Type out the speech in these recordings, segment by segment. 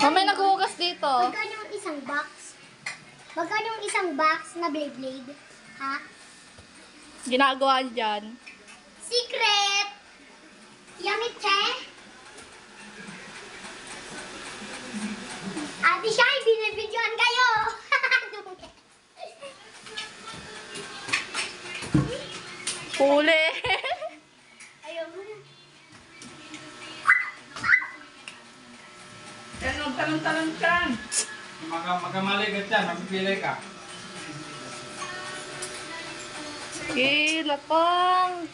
Mamay naghuhugas dito. Magkano yung isang box? Magkano yung isang box na Beyblade? Ha? Ginagawa dyan. Secret! Yummy, che? Ate Shai, binibidyoan kayo! Huli. Ayaw mo na. Yan, talon-talon ka. Magamaligat yan, magpipili ka. Sige, lapang.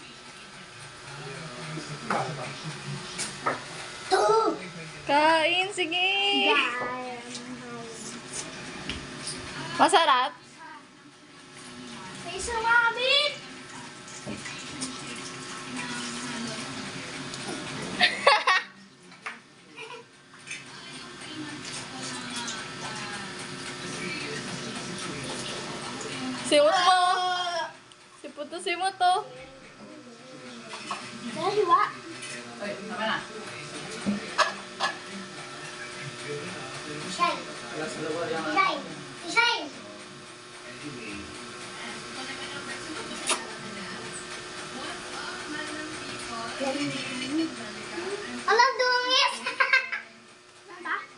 Two! Kain, sige. Yan. Masarap? May sumabit! Simot mo. Siputusin mo to. Dalawa. Ay, tama na. Shai. Alas sa lugar yan. Shai. Shai. Alam, dungis!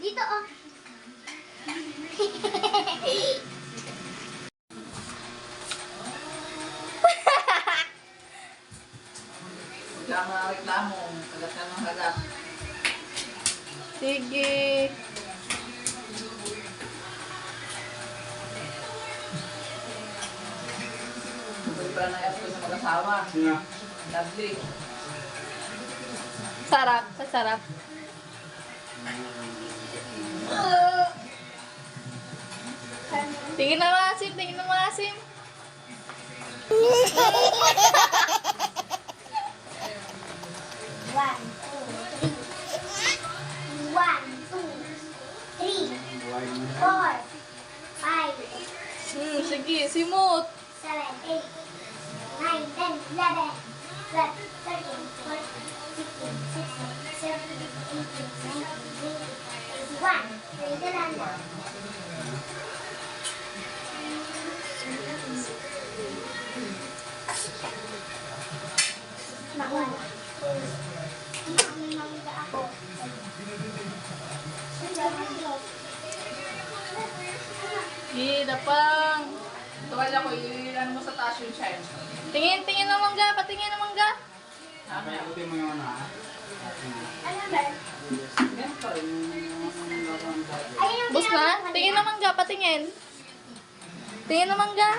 Dito, oh. Kaya mga reklamo, kagat ka ng kagat. Sige. Bumili pa na ko sa mag-asawa. Lovely. Sarap. Masarap. Tingin na maasim. Tingin na maasim. One, two, three, 4, 5, Sige, simot. 7, 8, 9, 10, 11, 12, 13, 14, 15, 16, 17, 18, 19, 20, 21. Nakuha. May mangga ako. Sige, lapang. Tuwalya ko, ilan mo sa taas yung shine. Tingin ng mangga. Patingin ng mangga. Mamaya utin mo yung ano ha. Ano ba? Yan pa rin yung lawang dati. Ayun yung Bus ginagawa na? ko Tingin kanina. ng mangga. Patingin. Tingin ng mangga.